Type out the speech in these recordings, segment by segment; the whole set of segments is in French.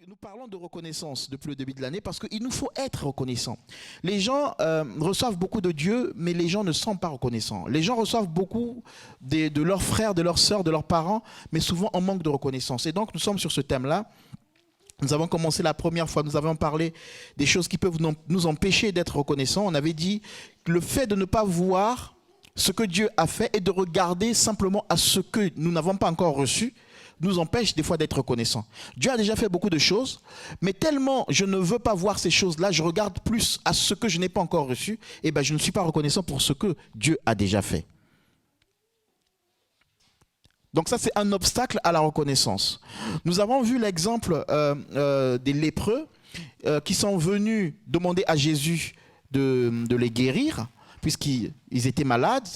nous parlons de reconnaissance depuis le début de l'année parce qu'il nous faut être reconnaissants. Les gens reçoivent beaucoup de Dieu, mais les gens ne sont pas reconnaissants. Les gens reçoivent beaucoup de leurs frères, de leurs sœurs, de leurs parents, mais souvent en manque de reconnaissance. Et donc nous sommes sur ce thème-là. Nous avons commencé la première fois, nous avons parlé des choses qui peuvent nous empêcher d'être reconnaissants. On avait dit que le fait de ne pas voir ce que Dieu a fait et de regarder simplement à ce que nous n'avons pas encore reçu, nous empêche des fois d'être reconnaissants. Dieu a déjà fait beaucoup de choses, mais tellement je ne veux pas voir ces choses-là, je regarde plus à ce que je n'ai pas encore reçu, et bien je ne suis pas reconnaissant pour ce que Dieu a déjà fait. Donc ça, c'est un obstacle à la reconnaissance. Nous avons vu l'exemple des lépreux qui sont venus demander à Jésus de les guérir, puisqu'ils étaient malades.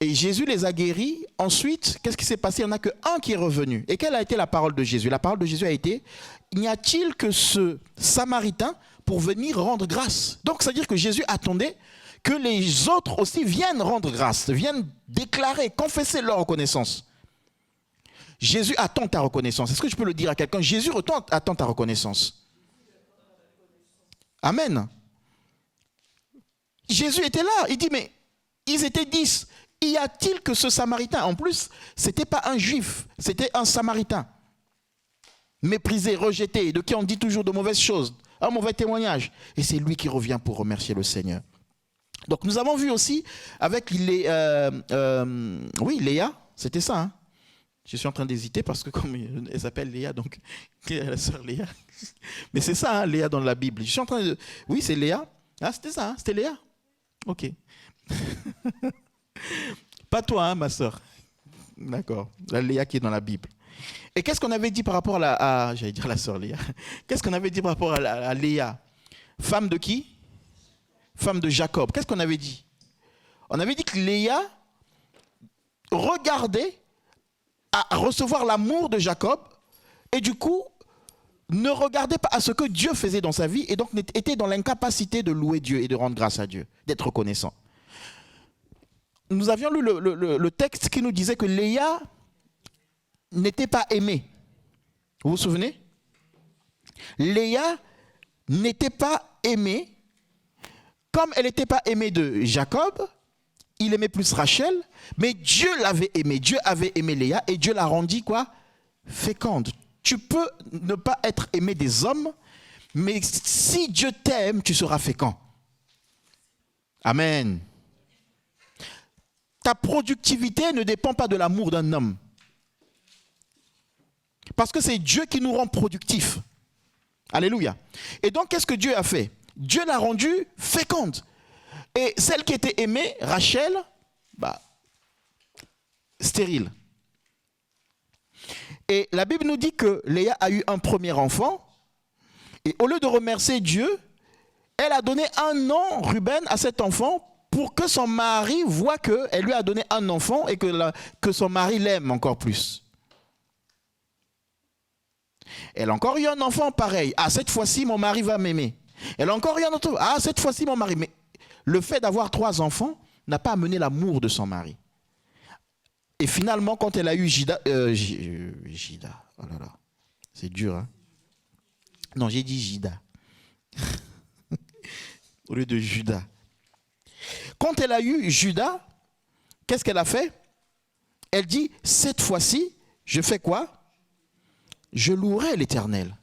Et Jésus les a guéris. Ensuite, qu'est-ce qui s'est passé? Il n'y en a qu'un qui est revenu. Et quelle a été la parole de Jésus? La parole de Jésus a été: n'y a-t-il que ce Samaritain pour venir rendre grâce? Donc, c'est-à-dire que Jésus attendait que les autres aussi viennent rendre grâce, viennent déclarer, confesser leur reconnaissance. Jésus attend ta reconnaissance. Est-ce que je peux le dire à quelqu'un? Jésus attend ta reconnaissance. Amen. Jésus était là. Il dit, mais ils étaient 10. Y a-t-il que ce Samaritain? En plus, ce n'était pas un juif, c'était un Samaritain. Méprisé, rejeté, de qui on dit toujours de mauvaises choses, un mauvais témoignage. Et c'est lui qui revient pour remercier le Seigneur. Donc nous avons vu aussi avec Léa, c'était ça. Hein? Je suis en train d'hésiter parce que comme elle s'appelle Léa, donc la sœur Léa. Mais c'est ça, hein, Léa dans la Bible. Je suis en train de... Oui, c'est Léa. Ah, c'était ça, hein, c'était Léa. Ok. Pas toi, hein, ma sœur. D'accord. La Léa qui est dans la Bible. Et qu'est-ce qu'on avait dit par rapport j'allais dire la sœur Léa. Qu'est-ce qu'on avait dit par rapport à Léa? Femme de qui? Femme de Jacob. Qu'est-ce qu'on avait dit? On avait dit que Léa regardait à recevoir l'amour de Jacob et du coup ne regardait pas à ce que Dieu faisait dans sa vie et donc était dans l'incapacité de louer Dieu et de rendre grâce à Dieu, d'être reconnaissant. Nous avions lu le texte qui nous disait que Léa n'était pas aimée. Vous vous souvenez? Léa n'était pas aimée. Comme elle n'était pas aimée de Jacob, il aimait plus Rachel, mais Dieu l'avait aimée. Dieu avait aimé Léa et Dieu l'a rendue quoi? Féconde. Tu peux ne pas être aimé des hommes, mais si Dieu t'aime, tu seras fécond. Amen. Ta productivité ne dépend pas de l'amour d'un homme. Parce que c'est Dieu qui nous rend productifs. Alléluia. Et donc, qu'est-ce que Dieu a fait? Dieu l'a rendue féconde. Et celle qui était aimée, Rachel, stérile. Et la Bible nous dit que Léa a eu un premier enfant. Et au lieu de remercier Dieu, elle a donné un nom, Ruben, à cet enfant pour que son mari voit qu'elle lui a donné un enfant et que son mari l'aime encore plus. Elle a encore eu un enfant pareil. Ah, cette fois-ci, mon mari va m'aimer. Elle a encore eu un autre. Ah, cette fois-ci, mon mari. Mais le fait d'avoir 3 enfants n'a pas amené l'amour de son mari. Et finalement, quand elle a eu Jida, oh là là, c'est dur, hein? Non, j'ai dit Jida. Au lieu de Judas. Quand elle a eu Judas, qu'est-ce qu'elle a fait? Elle dit, cette fois-ci, je fais quoi? Je louerai l'Éternel.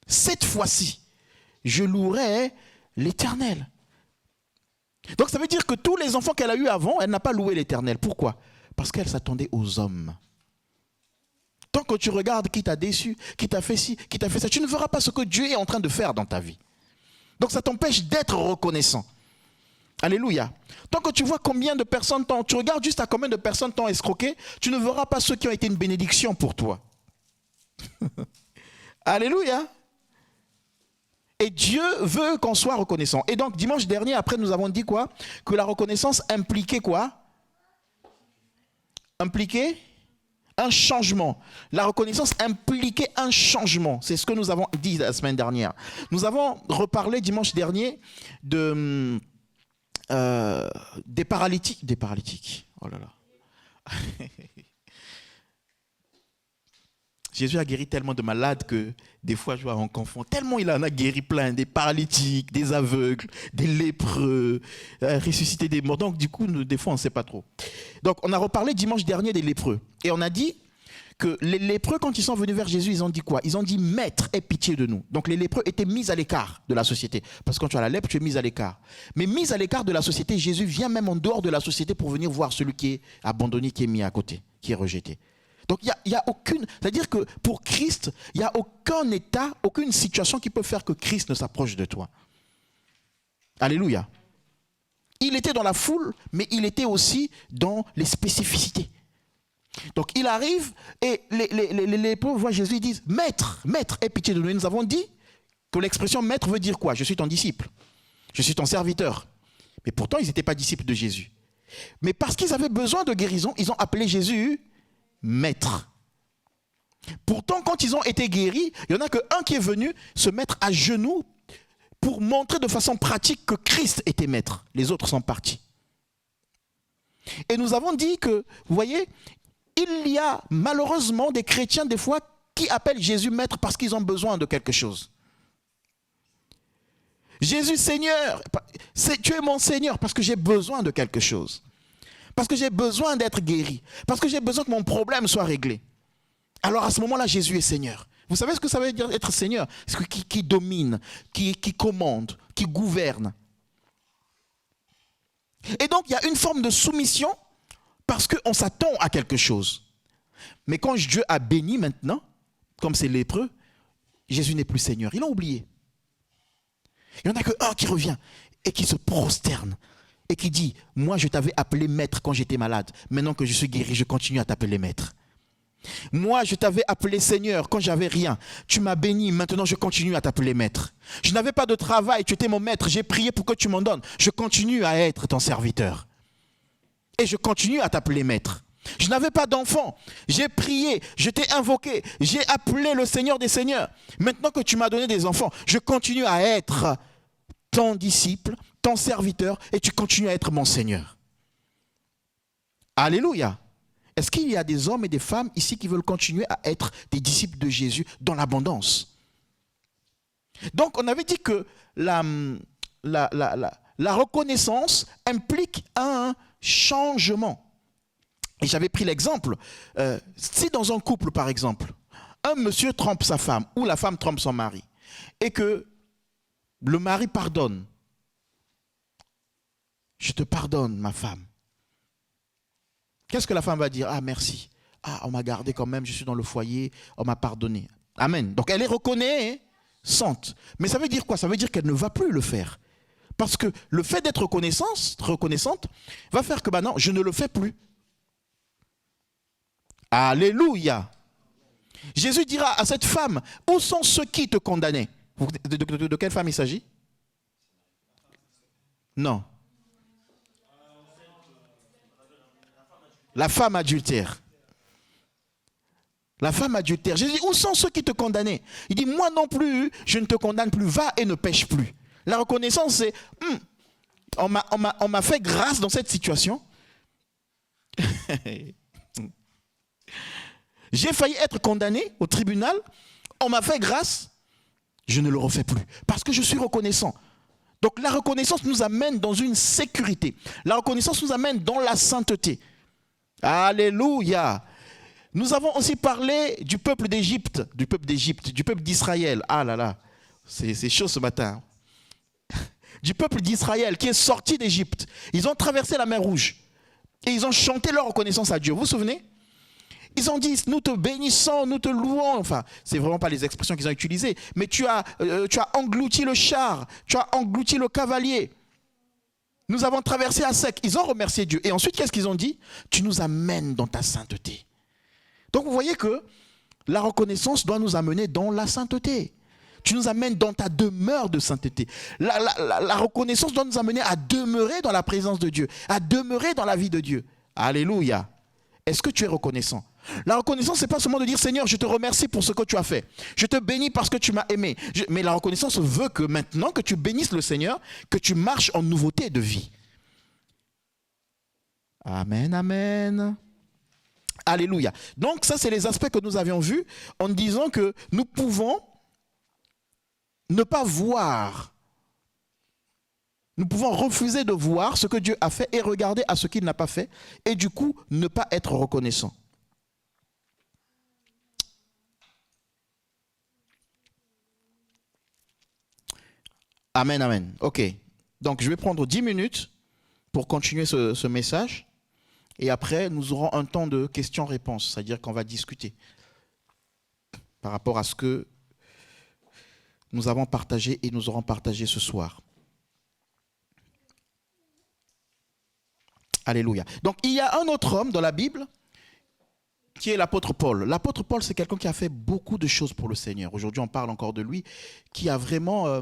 Cette fois-ci, je louerai l'Éternel. Donc ça veut dire que tous les enfants qu'elle a eus avant, elle n'a pas loué l'Éternel. Pourquoi? Parce qu'elle s'attendait aux hommes. Tant que tu regardes qui t'a déçu, qui t'a fait ci, qui t'a fait ça, tu ne verras pas ce que Dieu est en train de faire dans ta vie. Donc ça t'empêche d'être reconnaissant. Alléluia. Tant que tu vois combien de personnes tu regardes juste à combien de personnes t'ont escroqué, tu ne verras pas ceux qui ont été une bénédiction pour toi. Alléluia. Et Dieu veut qu'on soit reconnaissant. Et donc dimanche dernier, après nous avons dit quoi? Que la reconnaissance impliquait quoi? Impliquait un changement. La reconnaissance impliquait un changement. C'est ce que nous avons dit la semaine dernière. Nous avons reparlé dimanche dernier des paralytiques. Des paralytiques. Oh là là. Jésus a guéri tellement de malades que des fois, je vois, on confond. Tellement il en a guéri plein, des paralytiques, des aveugles, des lépreux, ressuscité des morts. Donc, du coup, des fois, on ne sait pas trop. Donc, on a reparlé dimanche dernier des lépreux. Et on a dit que les lépreux, quand ils sont venus vers Jésus, ils ont dit quoi? Ils ont dit, Maître, aie pitié de nous. Donc les lépreux étaient mis à l'écart de la société. Parce que quand tu as la lèpre, tu es mis à l'écart. Mais mis à l'écart de la société, Jésus vient même en dehors de la société pour venir voir celui qui est abandonné, qui est mis à côté, qui est rejeté. Donc il y a aucune... C'est-à-dire que pour Christ, il n'y a aucun état, aucune situation qui peut faire que Christ ne s'approche de toi. Alléluia. Il était dans la foule, mais il était aussi dans les spécificités. Donc il arrive et les pauvres voient Jésus, ils disent, Maître, Maître, aie pitié de nous. Et nous avons dit que l'expression Maître veut dire quoi? Je suis ton disciple, je suis ton serviteur. Mais pourtant, ils n'étaient pas disciples de Jésus. Mais parce qu'ils avaient besoin de guérison, ils ont appelé Jésus Maître. Pourtant, quand ils ont été guéris, il n'y en a qu'un qui est venu se mettre à genoux pour montrer de façon pratique que Christ était Maître. Les autres sont partis. Et nous avons dit que, vous voyez, il y a malheureusement des chrétiens des fois qui appellent Jésus Maître parce qu'ils ont besoin de quelque chose. Jésus Seigneur, tu es mon Seigneur parce que j'ai besoin de quelque chose. Parce que j'ai besoin d'être guéri. Parce que j'ai besoin que mon problème soit réglé. Alors à ce moment-là, Jésus est Seigneur. Vous savez ce que ça veut dire être Seigneur? C'est qui domine, qui commande, qui gouverne. Et donc il y a une forme de soumission parce qu'on s'attend à quelque chose. Mais quand Dieu a béni maintenant, comme c'est lépreux, Jésus n'est plus Seigneur. Ils l'ont oublié. Il n'y en a qu'un qui revient et qui se prosterne et qui dit, moi je t'avais appelé Maître quand j'étais malade. Maintenant que je suis guéri, je continue à t'appeler Maître. Moi je t'avais appelé Seigneur quand j'avais rien. Tu m'as béni, maintenant je continue à t'appeler Maître. Je n'avais pas de travail, tu étais mon Maître, j'ai prié pour que tu m'en donnes. Je continue à être ton serviteur. Et je continue à t'appeler Maître. Je n'avais pas d'enfant. J'ai prié, je t'ai invoqué, j'ai appelé le Seigneur des Seigneurs. Maintenant que tu m'as donné des enfants, je continue à être ton disciple, ton serviteur, et tu continues à être mon Seigneur. Alléluia. Est-ce qu'il y a des hommes et des femmes ici qui veulent continuer à être des disciples de Jésus dans l'abondance? Donc on avait dit que la reconnaissance implique un changement. Et j'avais pris l'exemple, si dans un couple par exemple, un monsieur trompe sa femme ou la femme trompe son mari et que le mari pardonne, je te pardonne ma femme. Qu'est-ce que la femme va dire? Ah merci, ah on m'a gardé quand même, je suis dans le foyer, on m'a pardonné. Amen. Donc elle est reconnaissante. Mais ça veut dire quoi? Ça veut dire qu'elle ne va plus le faire. Parce que le fait d'être reconnaissante va faire que maintenant, je ne le fais plus. Alléluia. Jésus dira à cette femme, où sont ceux qui te condamnaient? De quelle femme il s'agit? Non. La femme adultère. La femme adultère. Jésus dit, où sont ceux qui te condamnaient? Il dit, moi non plus, je ne te condamne plus, va et ne pêche plus. La reconnaissance, c'est, on m'a fait grâce dans cette situation. J'ai failli être condamné au tribunal, on m'a fait grâce, je ne le refais plus. Parce que je suis reconnaissant. Donc la reconnaissance nous amène dans une sécurité. La reconnaissance nous amène dans la sainteté. Alléluia. Nous avons aussi parlé du peuple d'Égypte, du peuple d'Israël. Ah là là, c'est chaud ce matin. Du peuple d'Israël qui est sorti d'Égypte. Ils ont traversé la mer Rouge et ils ont chanté leur reconnaissance à Dieu. Vous vous souvenez? Ils ont dit, nous te bénissons, nous te louons. Enfin, c'est vraiment pas les expressions qu'ils ont utilisées. Mais tu as englouti le char, tu as englouti le cavalier. Nous avons traversé à sec. Ils ont remercié Dieu. Et ensuite, qu'est-ce qu'ils ont dit? Tu nous amènes dans ta sainteté. Donc, vous voyez que la reconnaissance doit nous amener dans la sainteté. Tu nous amènes dans ta demeure de sainteté. La reconnaissance doit nous amener à demeurer dans la présence de Dieu, à demeurer dans la vie de Dieu. Alléluia. Est-ce que tu es reconnaissant? La reconnaissance, ce n'est pas seulement de dire, Seigneur, je te remercie pour ce que tu as fait. Je te bénis parce que tu m'as aimé. Mais la reconnaissance veut que maintenant que tu bénisses le Seigneur, que tu marches en nouveauté de vie. Amen, amen. Alléluia. Donc ça, c'est les aspects que nous avions vus en disant que nous pouvons ne pas voir. Nous pouvons refuser de voir ce que Dieu a fait et regarder à ce qu'il n'a pas fait et du coup ne pas être reconnaissant. Amen, amen. Ok. Donc je vais prendre 10 minutes pour continuer ce message. Et après, nous aurons un temps de questions-réponses, c'est-à-dire qu'on va discuter par rapport à ce que nous avons partagé et nous aurons partagé ce soir. Alléluia. Donc, il y a un autre homme dans la Bible qui est l'apôtre Paul. L'apôtre Paul, c'est quelqu'un qui a fait beaucoup de choses pour le Seigneur. Aujourd'hui, on parle encore de lui, qui a vraiment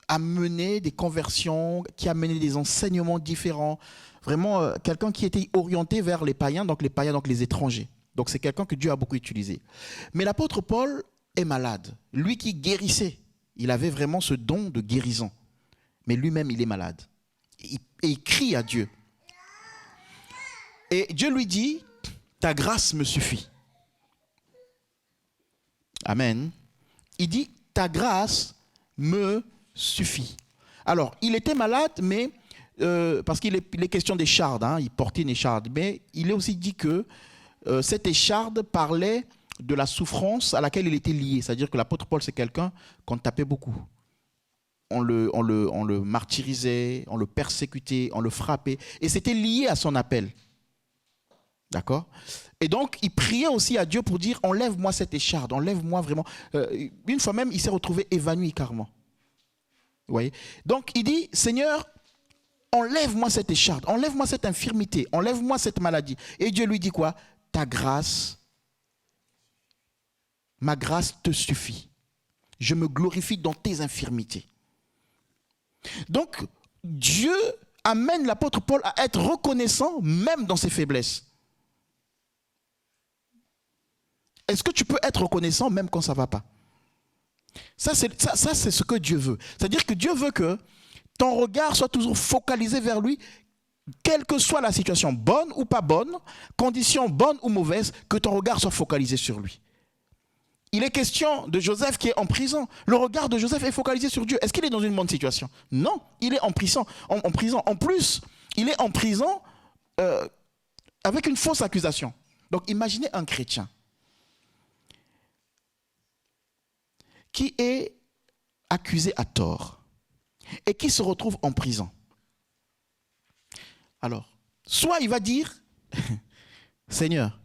amené des conversions, qui a amené des enseignements différents. Vraiment, quelqu'un qui était orienté vers les païens, donc les étrangers. Donc, c'est quelqu'un que Dieu a beaucoup utilisé. Mais l'apôtre Paul est malade. Lui qui guérissait, il avait vraiment ce don de guérison. Mais lui-même, il est malade. Et il crie à Dieu. Et Dieu lui dit, ta grâce me suffit. Amen. Il dit, ta grâce me suffit. Alors, il était malade, mais parce qu'il est question d'écharde, hein, il portait une écharde, mais il est aussi dit que cette écharde parlait de la souffrance à laquelle il était lié. C'est-à-dire que l'apôtre Paul, c'est quelqu'un qu'on tapait beaucoup. On le martyrisait, on le persécutait, on le frappait. Et c'était lié à son appel. D'accord? Et donc, il priait aussi à Dieu pour dire, enlève-moi cette écharde, enlève-moi vraiment. Une fois même, il s'est retrouvé évanoui carrément. Vous voyez? Donc, il dit, Seigneur, enlève-moi cette écharde, enlève-moi cette infirmité, enlève-moi cette maladie. Et Dieu lui dit quoi? Ta grâce, ma grâce te suffit. Je me glorifie dans tes infirmités. Donc, Dieu amène l'apôtre Paul à être reconnaissant même dans ses faiblesses. Est-ce que tu peux être reconnaissant même quand ça ne va pas? Ça, c'est ce que Dieu veut. C'est-à-dire que Dieu veut que ton regard soit toujours focalisé vers lui, quelle que soit la situation, bonne ou pas bonne, condition bonne ou mauvaise, que ton regard soit focalisé sur lui. Il est question de Joseph qui est en prison. Le regard de Joseph est focalisé sur Dieu. Est-ce qu'il est dans une bonne situation? Non, il est en prison. En plus, il est en prison avec une fausse accusation. Donc imaginez un chrétien qui est accusé à tort et qui se retrouve en prison. Alors, soit il va dire, Seigneur,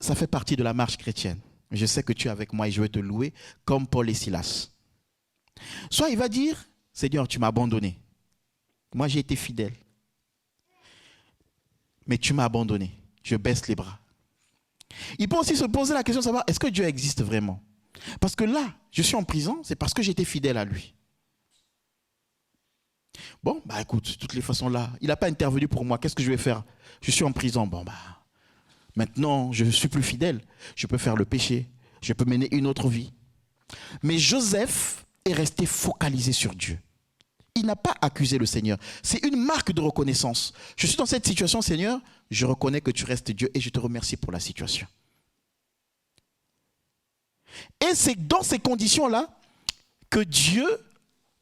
ça fait partie de la marche chrétienne. Je sais que tu es avec moi et je vais te louer comme Paul et Silas. Soit il va dire, Seigneur, tu m'as abandonné. Moi, j'ai été fidèle. Mais tu m'as abandonné. Je baisse les bras. Il peut aussi se poser la question de savoir, est-ce que Dieu existe vraiment? Parce que là, je suis en prison, c'est parce que j'étais fidèle à lui. Bon, bah écoute, de toutes les façons là, il n'a pas intervenu pour moi, qu'est-ce que je vais faire? Je suis en prison, bon bah, maintenant je ne suis plus fidèle, je peux faire le péché, je peux mener une autre vie. Mais Joseph est resté focalisé sur Dieu. Il n'a pas accusé le Seigneur. C'est une marque de reconnaissance. Je suis dans cette situation, Seigneur, je reconnais que tu restes Dieu et je te remercie pour la situation. Et c'est dans ces conditions-là que Dieu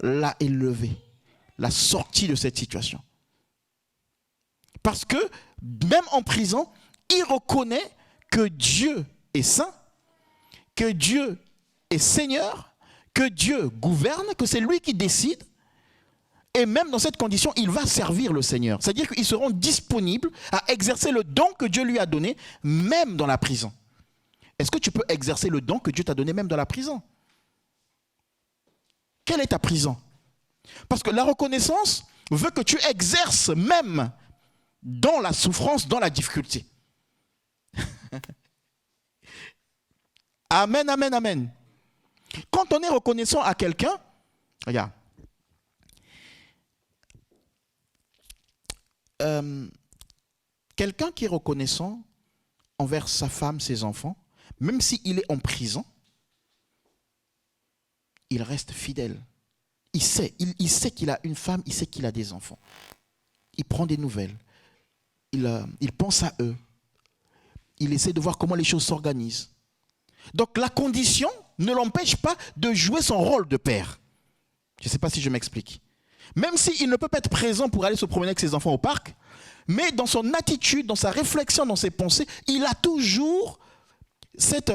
l'a élevé, l'a sorti de cette situation. Parce que même en prison, il reconnaît que Dieu est saint, que Dieu est Seigneur, que Dieu gouverne, que c'est lui qui décide. Et même dans cette condition, il va servir le Seigneur. C'est-à-dire qu'ils seront disponibles à exercer le don que Dieu lui a donné, même dans la prison. Est-ce que tu peux exercer le don que Dieu t'a donné même dans la prison? Quelle est ta prison? Parce que la reconnaissance veut que tu exerces même dans la souffrance, dans la difficulté. Amen, amen, amen. Quand on est reconnaissant à quelqu'un, regarde, quelqu'un qui est reconnaissant envers sa femme, ses enfants, même s'il est en prison, il reste fidèle. Il sait qu'il a une femme, il sait qu'il a des enfants. Il prend des nouvelles. Il pense à eux. Il essaie de voir comment les choses s'organisent. Donc la condition ne l'empêche pas de jouer son rôle de père. Je ne sais pas si je m'explique. Même s'il ne peut pas être présent pour aller se promener avec ses enfants au parc, mais dans son attitude, dans sa réflexion, dans ses pensées, il a toujours cette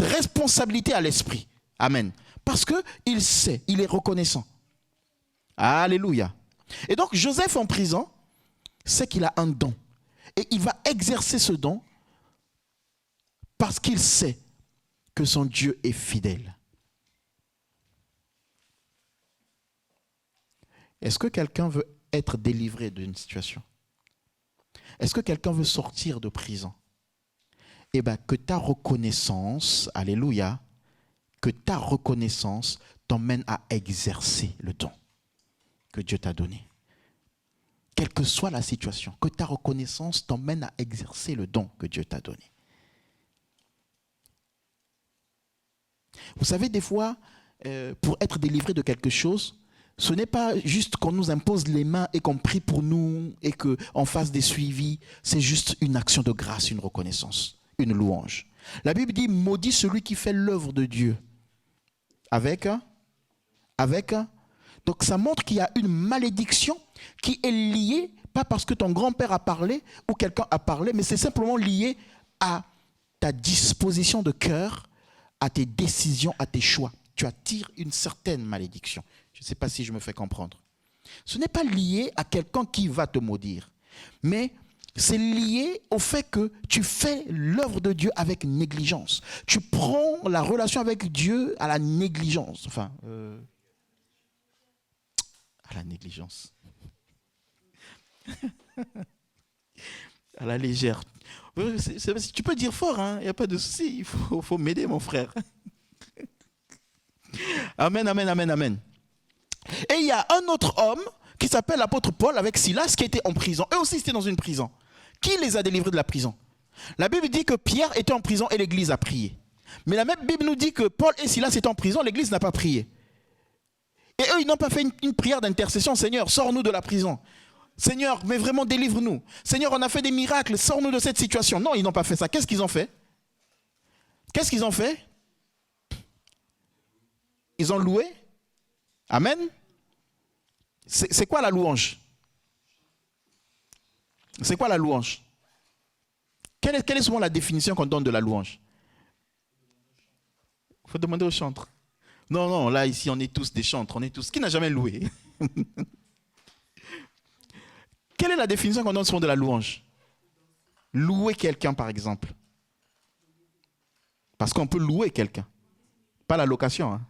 responsabilité à l'esprit. Amen. Parce qu'il sait, il est reconnaissant. Alléluia. Et donc Joseph en prison sait qu'il a un don. Et il va exercer ce don parce qu'il sait que son Dieu est fidèle. Est-ce que quelqu'un veut être délivré d'une situation? Est-ce que quelqu'un veut sortir de prison? Eh bien, que ta reconnaissance, alléluia, que ta reconnaissance t'emmène à exercer le don que Dieu t'a donné. Quelle que soit la situation, que ta reconnaissance t'emmène à exercer le don que Dieu t'a donné. Vous savez, des fois, pour être délivré de quelque chose, ce n'est pas juste qu'on nous impose les mains et qu'on prie pour nous et qu'on fasse des suivis. C'est juste une action de grâce, une reconnaissance, une louange. La Bible dit, maudit celui qui fait l'œuvre de Dieu. Donc ça montre qu'il y a une malédiction qui est liée, pas parce que ton grand-père a parlé ou quelqu'un a parlé, mais c'est simplement lié à ta disposition de cœur, à tes décisions, à tes choix. Tu attires une certaine malédiction. Je ne sais pas si je me fais comprendre. Ce n'est pas lié à quelqu'un qui va te maudire, mais c'est lié au fait que tu fais l'œuvre de Dieu avec négligence. Tu prends la relation avec Dieu à la négligence. À la négligence. À la légère. Tu peux dire fort, hein? Il n'y a pas de souci. Il faut m'aider, mon frère. Amen, amen, amen, amen. Et il y a un autre homme qui s'appelle l'apôtre Paul avec Silas qui était en prison. Eux aussi, c'était dans une prison. Qui les a délivrés de la prison? La Bible dit que Pierre était en prison et l'église a prié. Mais la même Bible nous dit que Paul et Silas étaient en prison, l'église n'a pas prié. Et eux, ils n'ont pas fait une prière d'intercession. Seigneur, sors-nous de la prison. Seigneur, mais vraiment délivre-nous. Seigneur, on a fait des miracles, sors-nous de cette situation. Non, ils n'ont pas fait ça. Qu'est-ce qu'ils ont fait? Qu'est-ce qu'ils ont fait? Ils ont loué. Amen. C'est quoi la louange? C'est quoi la louange? Quelle est souvent la définition qu'on donne de la louange? Il faut demander aux chantres. Non, là, ici, on est tous des chantres. On est tous. Qui n'a jamais loué? Quelle est la définition qu'on donne souvent de la louange? Louer quelqu'un, par exemple. Parce qu'on peut louer quelqu'un. Pas la location. Hein.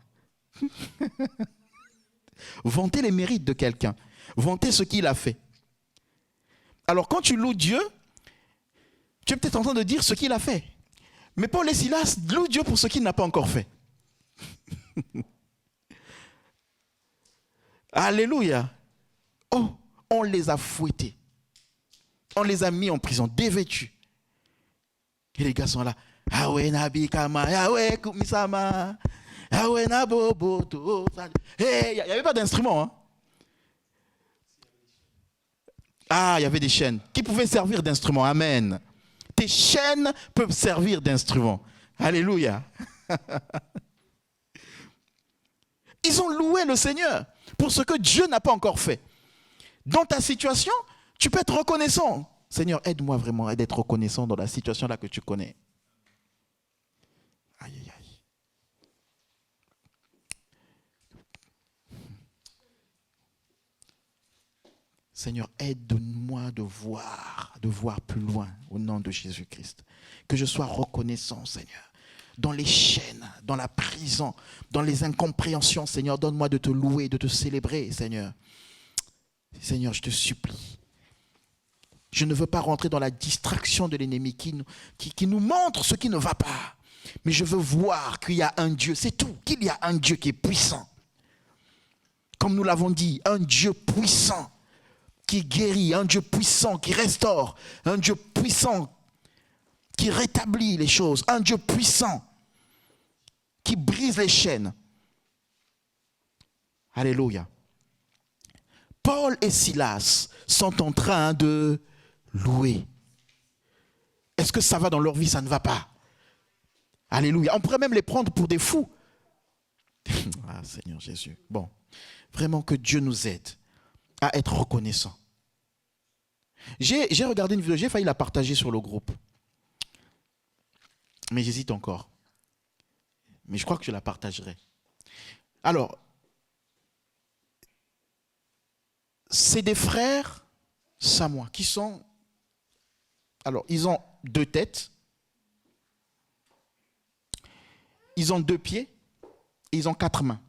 Vanter les mérites de quelqu'un. Vanter ce qu'il a fait. Alors, quand tu loues Dieu, tu es peut-être en train de dire ce qu'il a fait. Mais Paul et Silas louent Dieu pour ce qu'il n'a pas encore fait. Alléluia. Oh, on les a fouettés. On les a mis en prison, dévêtus. Et les gars sont là. Il n'y avait pas d'instrument. Hein? Ah, il y avait des chaînes qui pouvaient servir d'instrument. Amen. Tes chaînes peuvent servir d'instrument. Alléluia. Ils ont loué le Seigneur pour ce que Dieu n'a pas encore fait. Dans ta situation, tu peux être reconnaissant. Seigneur, aide-moi vraiment à être reconnaissant dans la situation là que tu connais. Aïe, aïe, aïe. Seigneur, aide-moi de voir plus loin au nom de Jésus-Christ. Que je sois reconnaissant, Seigneur. Dans les chaînes, dans la prison, dans les incompréhensions, Seigneur, donne-moi de te louer, de te célébrer, Seigneur. Seigneur, je te supplie. Je ne veux pas rentrer dans la distraction de l'ennemi qui nous montre ce qui ne va pas. Mais je veux voir qu'il y a un Dieu, c'est tout, qu'il y a un Dieu qui est puissant. Comme nous l'avons dit, un Dieu puissant qui guérit, un Dieu puissant qui restaure, un Dieu puissant qui rétablit les choses, un Dieu puissant qui brise les chaînes. Alléluia. Paul et Silas sont en train de louer. Est-ce que ça va dans leur vie? Ça ne va pas. Alléluia. On pourrait même les prendre pour des fous. Ah, Seigneur Jésus. Bon, vraiment que Dieu nous aide à être reconnaissants. J'ai regardé une vidéo, j'ai failli la partager sur le groupe. Mais j'hésite encore. Mais je crois que je la partagerai. Alors, c'est des frères samois qui sont... Alors, ils ont 2 têtes, ils ont 2 pieds et ils ont 4 mains.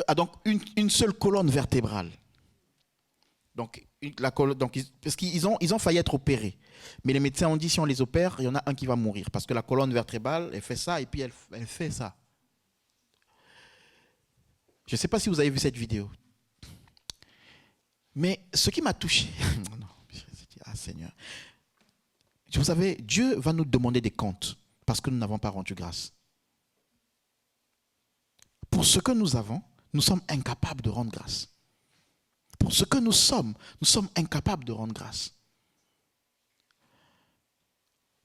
Ah, donc, une seule colonne vertébrale. Donc, parce qu'ils ont failli être opérés. Mais les médecins ont dit, si on les opère, il y en a un qui va mourir. Parce que la colonne vertébrale, elle fait ça et puis elle fait ça. Je ne sais pas si vous avez vu cette vidéo. Mais ce qui m'a touché, ah Seigneur, vous savez, Dieu va nous demander des comptes parce que nous n'avons pas rendu grâce. Pour ce que nous avons, nous sommes incapables de rendre grâce. Pour ce que nous sommes incapables de rendre grâce.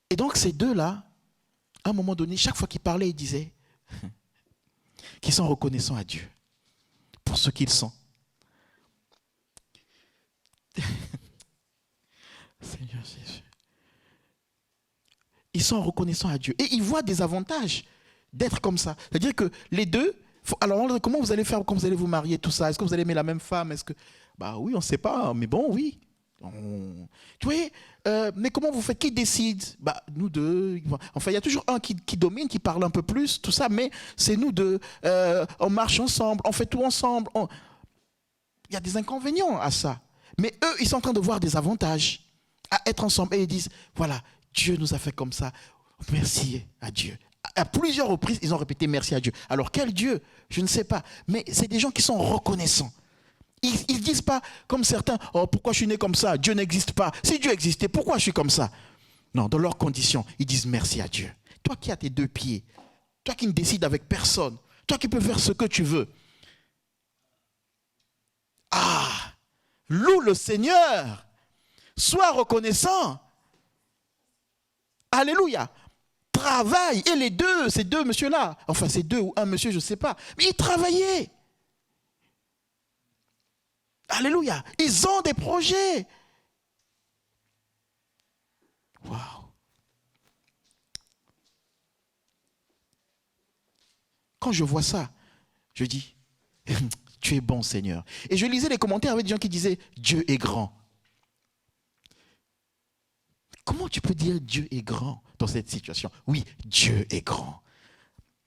Et donc ces deux-là, à un moment donné, chaque fois qu'ils parlaient, ils disaient qu'ils sont reconnaissants à Dieu pour ce qu'ils sont. Seigneur Jésus. Ils sont reconnaissants à Dieu. Et ils voient des avantages d'être comme ça. C'est-à-dire que les deux, alors comment vous allez faire quand vous allez vous marier, tout ça? Est-ce que vous allez aimer la même femme? Est-ce que... Bah oui, on ne sait pas, mais bon, oui. Tu vois, mais comment vous faites? Qui décide? Bah nous deux. Enfin, il y a toujours un qui domine, qui parle un peu plus, tout ça, mais c'est nous deux. On marche ensemble, on fait tout ensemble. Il y a des inconvénients à ça. Mais eux, ils sont en train de voir des avantages à être ensemble. Et ils disent, voilà, Dieu nous a fait comme ça. Merci à Dieu. À plusieurs reprises, ils ont répété merci à Dieu. Alors, quel Dieu? Je ne sais pas. Mais c'est des gens qui sont reconnaissants. Ils ne disent pas, comme certains, oh, pourquoi je suis né comme ça? Dieu n'existe pas. Si Dieu existait, pourquoi je suis comme ça? Non, dans leurs conditions, ils disent merci à Dieu. Toi qui as tes 2 pieds, toi qui ne décides avec personne, toi qui peux faire ce que tu veux. Ah, loue le Seigneur. Sois reconnaissant. Alléluia. Travaille. Et les deux, ces 2 messieurs-là, enfin ces 2 ou un monsieur, je ne sais pas, mais ils travaillaient. Alléluia. Ils ont des projets. Waouh. Quand je vois ça, je dis, tu es bon Seigneur. Et je lisais les commentaires avec des gens qui disaient, Dieu est grand. Comment tu peux dire Dieu est grand dans cette situation? Oui, Dieu est grand.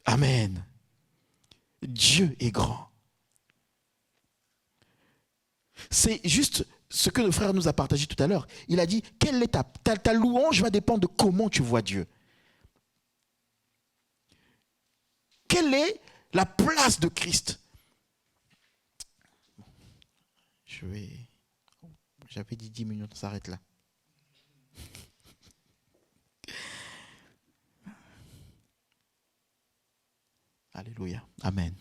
Amen. Dieu est grand. C'est juste ce que le frère nous a partagé tout à l'heure. Il a dit, quelle est ta louange va dépendre de comment tu vois Dieu. Quelle est la place de Christ? J'avais dit 10 minutes, on s'arrête là. Alléluia. Amen.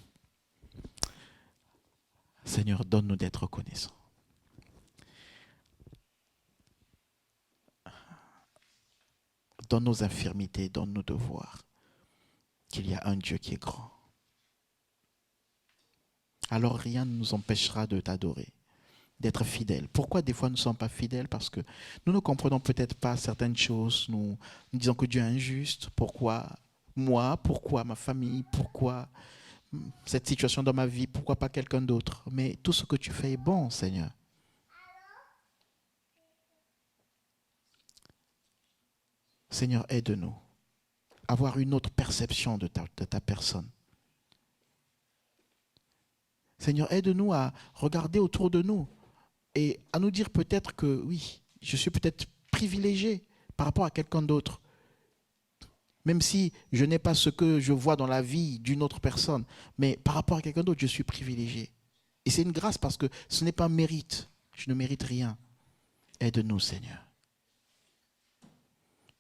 Seigneur, donne-nous d'être reconnaissants. Dans nos infirmités, dans nos devoirs, qu'il y a un Dieu qui est grand. Alors rien ne nous empêchera de t'adorer, d'être fidèles. Pourquoi des fois nous ne sommes pas fidèles? Parce que nous ne comprenons peut-être pas certaines choses. Nous disons que Dieu est injuste. Pourquoi moi? Pourquoi ma famille? Pourquoi cette situation dans ma vie? Pourquoi pas quelqu'un d'autre? Mais tout ce que tu fais est bon, Seigneur. Seigneur, aide-nous à avoir une autre perception de ta personne. Seigneur, aide-nous à regarder autour de nous et à nous dire peut-être que oui, je suis peut-être privilégié par rapport à quelqu'un d'autre. Même si je n'ai pas ce que je vois dans la vie d'une autre personne, mais par rapport à quelqu'un d'autre, je suis privilégié. Et c'est une grâce parce que ce n'est pas un mérite. Je ne mérite rien. Aide-nous, Seigneur.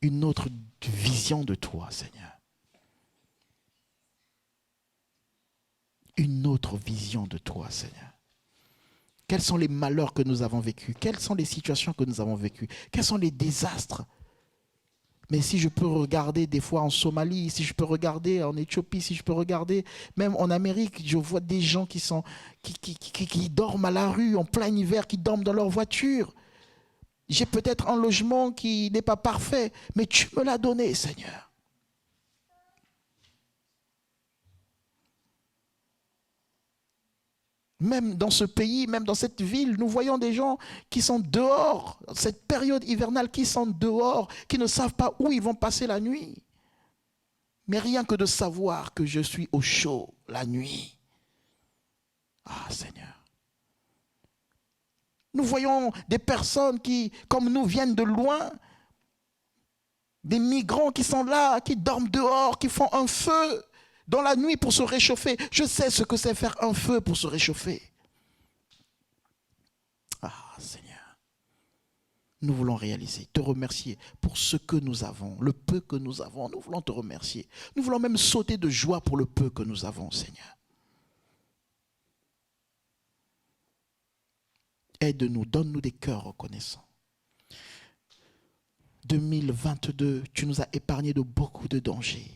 Une autre vision de toi, Seigneur. Une autre vision de toi, Seigneur. Quels sont les malheurs que nous avons vécus? Quelles sont les situations que nous avons vécues? Quels sont les désastres? Mais si je peux regarder des fois en Somalie, si je peux regarder en Éthiopie, si je peux regarder même en Amérique, je vois des gens qui dorment à la rue en plein hiver, qui dorment dans leur voiture. J'ai peut-être un logement qui n'est pas parfait, mais tu me l'as donné, Seigneur. Même dans ce pays, même dans cette ville, nous voyons des gens qui sont dehors, cette période hivernale, qui sont dehors, qui ne savent pas où ils vont passer la nuit. Mais rien que de savoir que je suis au chaud la nuit. Ah, Seigneur. Nous voyons des personnes qui, comme nous, viennent de loin, des migrants qui sont là, qui dorment dehors, qui font un feu dans la nuit pour se réchauffer. Je sais ce que c'est faire un feu pour se réchauffer. Ah, Seigneur, nous voulons réaliser, te remercier pour ce que nous avons, le peu que nous avons. Nous voulons te remercier. Nous voulons même sauter de joie pour le peu que nous avons, Seigneur. Aide-nous, donne-nous des cœurs reconnaissants. 2022, tu nous as épargné de beaucoup de dangers.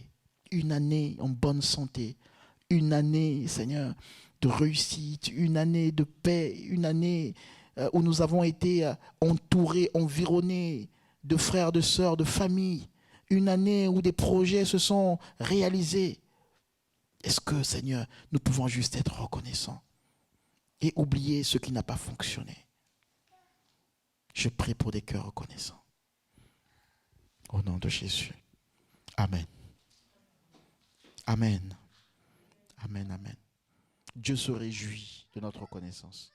Une année en bonne santé, une année, Seigneur, de réussite, une année de paix, une année où nous avons été entourés, environnés de frères, de sœurs, de familles, une année où des projets se sont réalisés. Est-ce que, Seigneur, nous pouvons juste être reconnaissants et oublier ce qui n'a pas fonctionné? Je prie pour des cœurs reconnaissants. Au nom de Jésus. Amen. Amen. Amen, amen. Dieu se réjouit de notre reconnaissance.